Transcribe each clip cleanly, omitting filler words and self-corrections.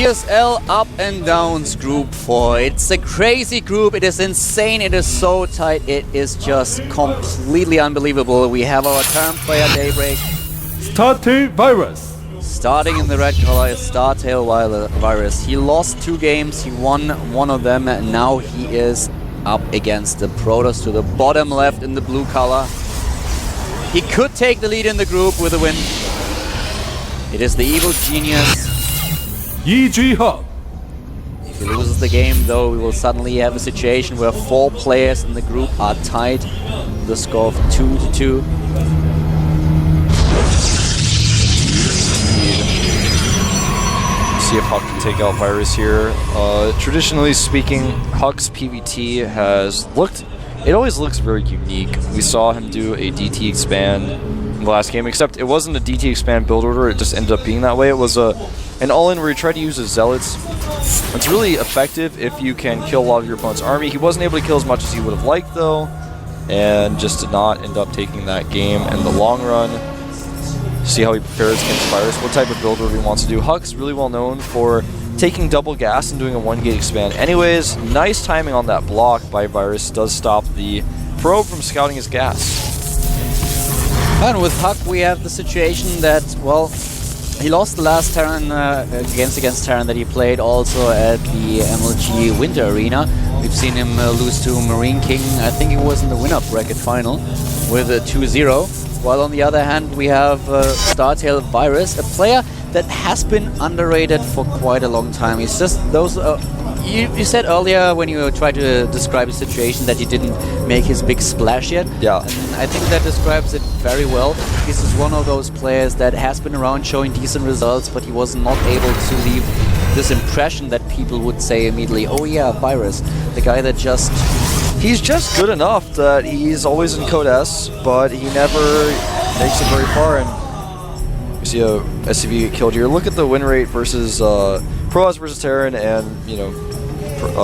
GSL Up and Downs Group 4. It's a crazy group. It is insane. It is so tight. It is just completely unbelievable. We have our current player, Daybreak. StarTale Virus. Starting in the red color is StarTale Virus. He lost 2 games. He won one of them. And now he is up against the Protoss to the bottom left in the blue color. He could take the lead in the group with a win. It is the evil genius. EG Hub. If he loses the game, though, we will suddenly have a situation where 4 players in the group are tied. The score of 2-2. See if Huck can take out Virus here. Traditionally speaking, Huck's PvT has looked... It always looks very unique. We saw him do a DT expand in the last game, except it wasn't a DT expand build order, it just ended up being that way. It was an all-in where he tried to use his Zealots. It's really effective if you can kill a lot of your opponent's army. He wasn't able to kill as much as he would have liked, though, and just did not end up taking that game in the long run. See how he prepares against Virus, what type of build order he wants to do. Huck's really well known for taking double gas and doing a 1-gate expand. Anyways, nice timing on that block by Virus. Does stop the probe from scouting his gas. And with Huck, we have the situation that, well, he lost the last Terran against Terran that he played also at the MLG Winter Arena. We've seen him lose to Marine King. I think he was in the winner bracket final with a 2-0. While on the other hand, we have StarTale Virus, a player that has been underrated for quite a long time. He's just those. You said earlier when you tried to describe the situation that he didn't make his big splash yet. Yeah. And I think that describes it very well. This is one of those players that has been around showing decent results, but he was not able to leave this impression that people would say immediately, oh yeah, Virus, the guy that just... He's just good enough that he's always in Code S, but he never makes it very far. And you see a SCV get killed here. Look at the win rate versus Protoss versus Terran, and you know,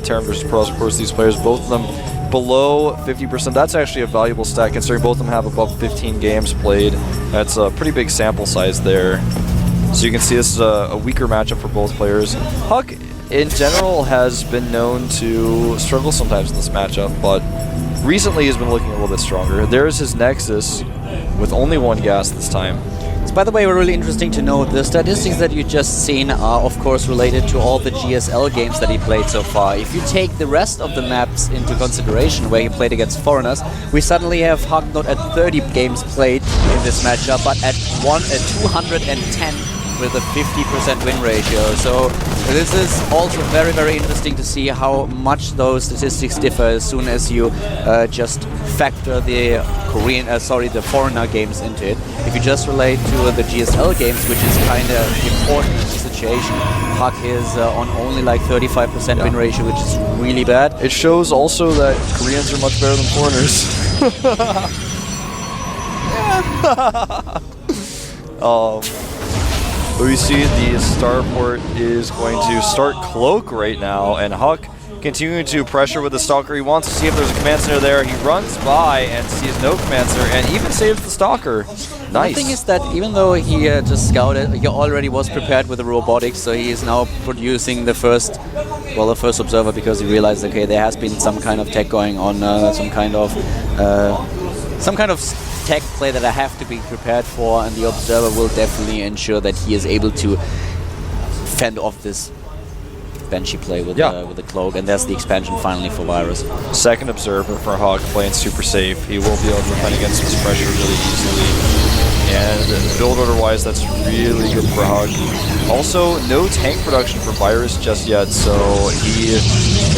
Terran versus Protoss. Of course, these players, both of them below 50%. That's actually a valuable stat considering both of them have above 15 games played. That's a pretty big sample size there. So you can see this is a weaker matchup for both players. Huck, in general, has been known to struggle sometimes in this matchup, but recently he's been looking a little bit stronger. There's his Nexus with only 1 gas this time. It's, by the way, really interesting to note the statistics that you just seen are, of course, related to all the GSL games that he played so far. If you take the rest of the maps into consideration, where he played against foreigners, we suddenly have Huck not at 30 games played in this matchup, but at 210 with a 50% win ratio. So this is also very, very interesting to see how much those statistics differ as soon as you just factor the the foreigner games into it. If you just relate to the GSL games, which is kind of important in this situation, Huck is on only like 35% win ratio, which is really bad. It shows also that Koreans are much better than foreigners. We see the starport is going to start Cloak right now, and Huck continuing to pressure with the Stalker. He wants to see if there's a Command Center there. He runs by and sees no Command Center, and even saves the Stalker. Nice. The thing is that even though he just scouted, he already was prepared with the robotics, so he is now producing the first observer, because he realized, okay, there has been some kind of tech going on, some kind of tech play that I have to be prepared for, and the observer will definitely ensure that he is able to fend off this Banshee play with the Cloak, and there's the expansion finally for Virus. Second observer for Huck, playing super safe. He will be able to defend against this pressure really easily. And build order-wise, that's really good for Huck. Also, no tank production for Virus just yet, so he,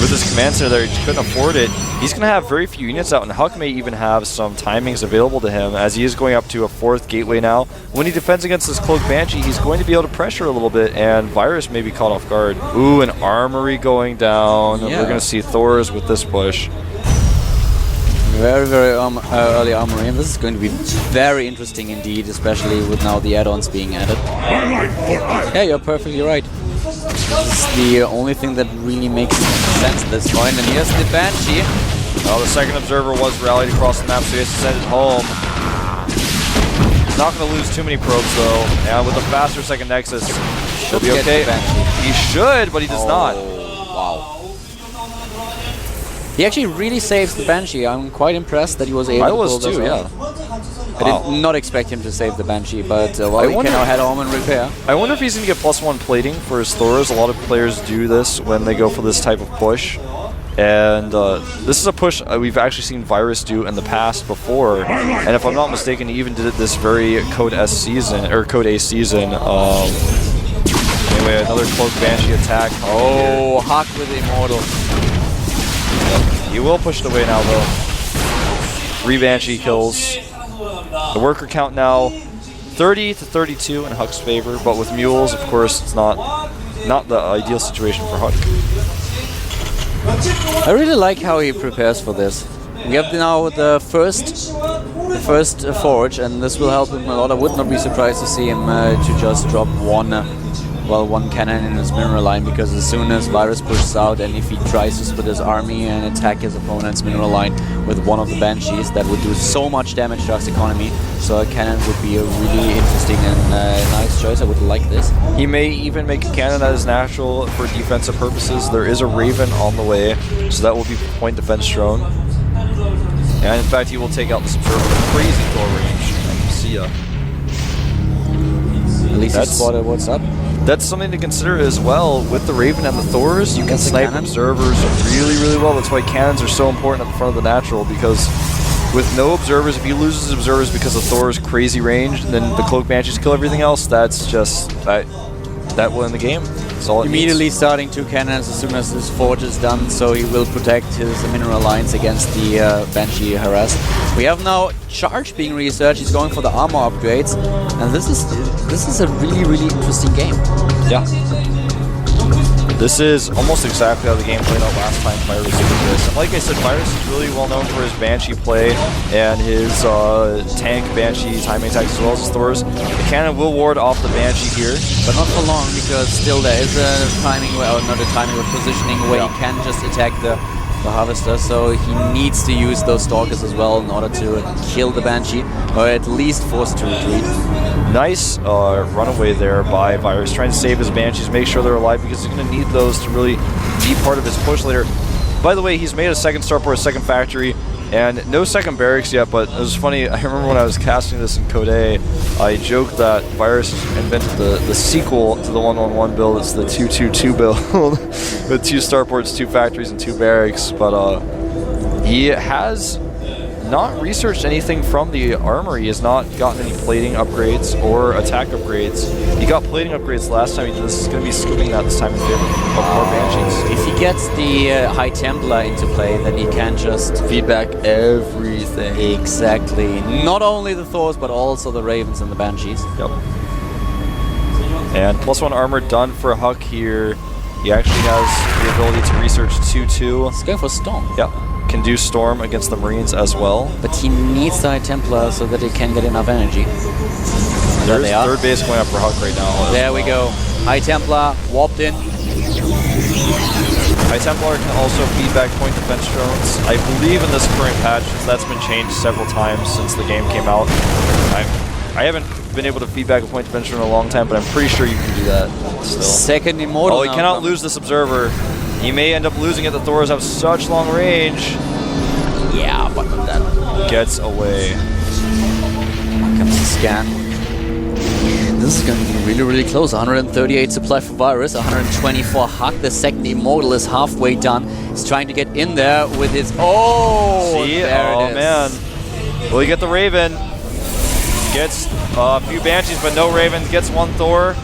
with his Command Center there, he couldn't afford it. He's going to have very few units out, and Huck may even have some timings available to him, as he is going up to a 4th gateway now. When he defends against this Cloak Banshee, he's going to be able to pressure a little bit, and Virus may be caught off guard. Ooh, an Armory going down. Yeah. We're going to see Thors with this push. Very, very early Armory, and this is going to be very interesting indeed, especially with now the add-ons being added. Yeah, you're perfectly right. This is the only thing that really makes sense at this point, and here's the Banshee. Well, the second observer was rallied across the map, so he has to send it home. Not going to lose too many probes though. And with a faster second Nexus, he'll be get okay. the Banshee. He should, but he does not. Wow. He actually really saves the Banshee. I'm quite impressed that he was able I to was pull this too, off. yeah. I did not expect him to save the Banshee, but well, he can now head home and repair. I wonder if he's going to get +1 plating for his Thors. A lot of players do this when they go for this type of push. And this is a push we've actually seen Virus do in the past before. And if I'm not mistaken, he even did it this very Code S season, or Code A season. Anyway, another Cloak Banshee attack. Oh, Huck with the Immortal. He will push it away now, though. 3 Banshee kills. The worker count now 30 to 32 in Huck's favor, but with mules, of course, it's not the ideal situation for Huck. I really like how he prepares for this. We have now the first forge, and this will help him a lot. I would not be surprised to see him to just drop one cannon in his mineral line, because as soon as Virus pushes out, and if he tries to split his army and attack his opponent's mineral line with one of the Banshees, that would do so much damage to Huck's economy. So a cannon would be a really interesting and nice choice. I would like this. He may even make a cannon that is natural for defensive purposes. There is a Raven on the way, so that will be point defense drone. And in fact, he will take out this observer with crazy Thor range. See ya. At least he spotted what's up. That's something to consider as well. With the Raven and the Thors, you can snipe observers really, really well. That's why cannons are so important at the front of the natural, because with no observers, if he loses observers because of Thor's crazy range, and then the Cloak Banshees kill everything else, that's just... that will end the game. That's all it Immediately needs. starting 2 cannons as soon as his forge is done, so he will protect his mineral lines against the Banshee harass. We have now Charge being researched. He's going for the armor upgrades, and this is a really, really interesting game. Yeah. This is almost exactly how the game played out last time Virus did this. And like I said, Virus is really well known for his Banshee play and his tank Banshee timing attacks as well as his Thors. The cannon will ward off the Banshee here. But not for long, because still there is a timing, well, not a timing, but positioning where he can just attack the Harvester, so he needs to use those Stalkers as well in order to kill the Banshee, or at least force it to retreat. Nice runaway there by Virus, trying to save his Banshees, make sure they're alive, because he's going to need those to really be part of his push later. By the way, he's made a second starport, a second factory, and no second barracks yet, but it was funny, I remember when I was casting this in Code A, I joked that Virus invented the sequel to the 111 build. It's the 222 build with 2 starports, 2 factories, and 2 barracks, but he has not researched anything from the armor. He has not gotten any plating upgrades or attack upgrades. He got plating upgrades last time he did this. He's going to be skipping that this time in favor of more Banshees. If he gets the High Templar into play, then he can just feedback everything. Exactly. Not only the Thors, but also the Ravens and the Banshees. Yep. And +1 armor done for Huck here. He actually has the ability to research 2-2. He's going for Storm. Yep. Can do Storm against the Marines as well. But he needs the High Templar so that he can get enough energy. And there's third base going up for Huck right now. There we go. High Templar warped in. High Templar can also feedback point defense drones. I believe in this current patch, that's been changed several times since the game came out. I haven't been able to feedback a point defense drone in a long time, but I'm pretty sure you can do that still. Second Immortal. Oh, he cannot lose this Observer. He may end up losing it. The Thors have such long range. Yeah, but that gets away. Comes the scan. This is going to be really, really close. 138 supply for Virus, 124 Huck. The second Immortal is halfway done. He's trying to get in there with his... Oh, see? There it is. Man. Will he get the Raven? Gets a few Banshees, but no Ravens. Gets one Thor.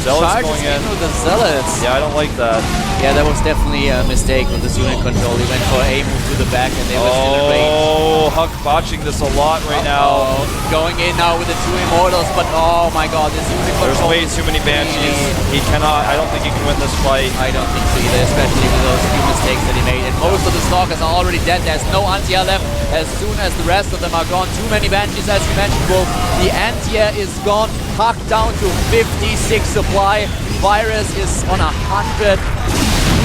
Zealots going in. With the Zealots. Yeah, I don't like that. Yeah, that was definitely a mistake with this unit control. He went for a move to the back and they were still in range. Oh, Huck botching this a lot right now. Going in now with the 2 Immortals, but oh my god, this unit control. There's way too many Banshees. He cannot, I don't think he can win this fight. I don't think so either, especially with those few mistakes that he made. And most of the Stalkers are already dead. There's no anti-air left as soon as the rest of them are gone. Too many Banshees, as you mentioned, Wolf. The anti-air is gone. Huck down to 56 supply. Virus is on 100.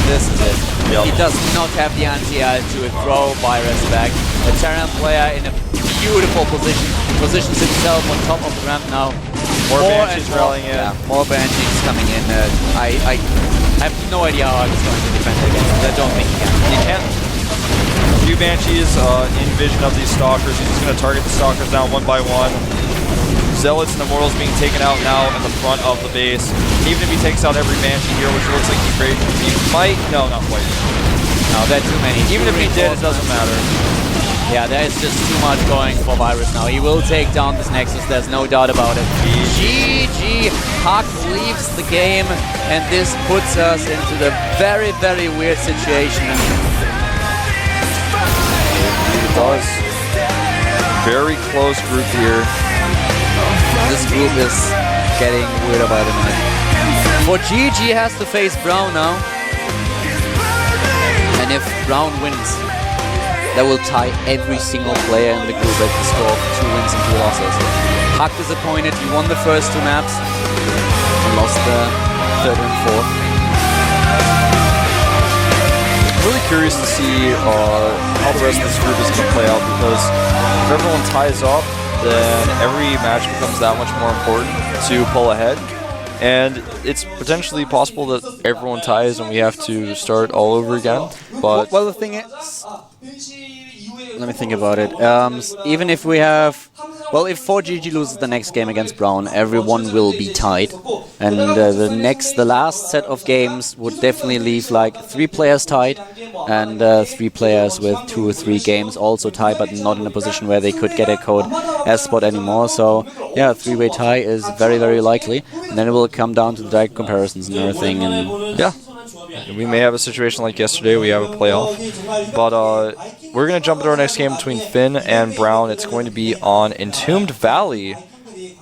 This is it. Yep. He does not have the anti-air to throw Virus back. A Terran player in a beautiful position. positions himself on top of the ramp now. More Banshees and rallying in. Yeah, more Banshees coming in. I have no idea how he's going to defend against it. I don't think he can. He can't. Few Banshees in vision of these Stalkers. He's just going to target the Stalkers down one by one. Zealots and Immortals being taken out now in the front of the base. Even if he takes out every Banshee here, which looks like he might, no, not quite. No, there are too many. Even if he did, it doesn't matter. Yeah, there is just too much going for Virus now. He will take down this Nexus, there's no doubt about it. GG! Hux leaves the game, and this puts us into the very, very weird situation. It does. Very close group here. This group is getting weirder by the minute. For GG has to face Brown now. And if Brown wins, that will tie every single player in the group at the score of 2 wins and 2 losses. Hux disappointed, he won the first 2 maps and lost the third and fourth. Really curious to see how the rest of this group is going to play out, because if everyone ties up, then every match becomes that much more important to pull ahead. And it's potentially possible that everyone ties and we have to start all over again. But well, the thing is, let me think about it. Even if we have, well, if 4GG loses the next game against Brown, everyone will be tied, and the last set of games would definitely leave like 3 players tied, and 3 players with 2 or 3 games also tied, but not in a position where they could get a code S spot anymore. So yeah, a 3-way tie is very, very likely, and then it will come down to the direct comparisons and everything. And yeah. We may have a situation like yesterday, we have a playoff, but we're going to jump into our next game between Finn and Brown. It's going to be on Entombed Valley,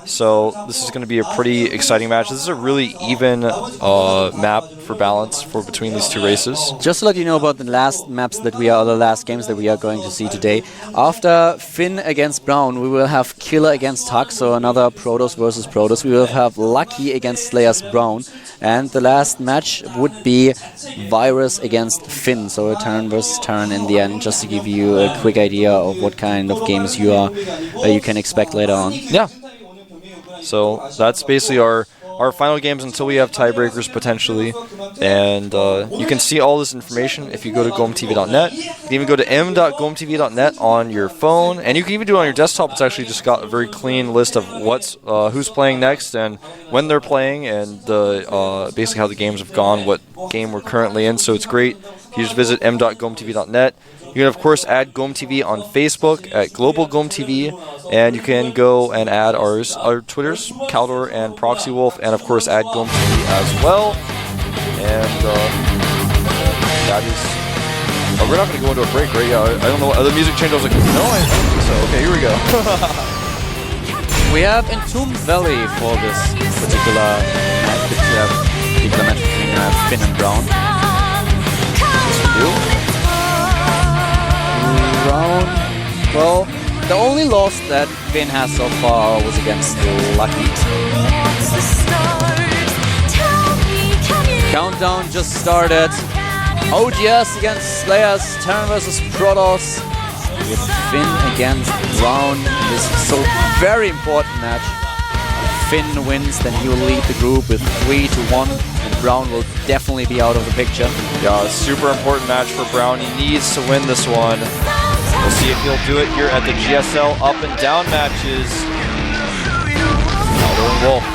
so this is going to be a pretty exciting match. This is a really even map for balance for between these 2 races. Just to let you know about the last maps that we are, the last games that we are going to see today. After Finn against Brown, we will have Killer against Hux, so another Protoss versus Protoss. We will have Lucky against Slayers Brown, and the last match would be Virus against Finn, so a turn versus turn in the end, just to give you a quick idea of what kind of games you can expect later on. Yeah. So that's basically our final games until we have tiebreakers potentially, and you can see all this information if you go to GOMTV.net. You can even go to m.gomtv.net on your phone, and you can even do it on your desktop. It's actually just got a very clean list of who's playing next and when they're playing, and basically how the games have gone, what game we're currently in. So it's great. You just visit m.gomtv.net. You can, of course, add GOMTV on Facebook at Global GOMTV, and you can go and add our Twitters, Caldor and Proxy Wolf, and, of course, add GOMTV as well. And that is... Oh, we're not going to go into a break, right? Yeah, I don't know. The music changed. I was like, no, I don't think so. Okay, here we go. We have Entombed Valley for this particular match between Finn and Brown. Yes, we do. Brown, well, the only loss that Finn has so far was against Lucky. Countdown just started. OGS against Slayers, turn versus Protoss. With Finn against Brown. This is so very important match. If Finn wins, then he will lead the group with 3-1, and Brown will definitely be out of the picture. Yeah, a super important match for Brown. He needs to win this one. We'll see if he'll do it here at the GSL up and down matches. Caldor and Wolf.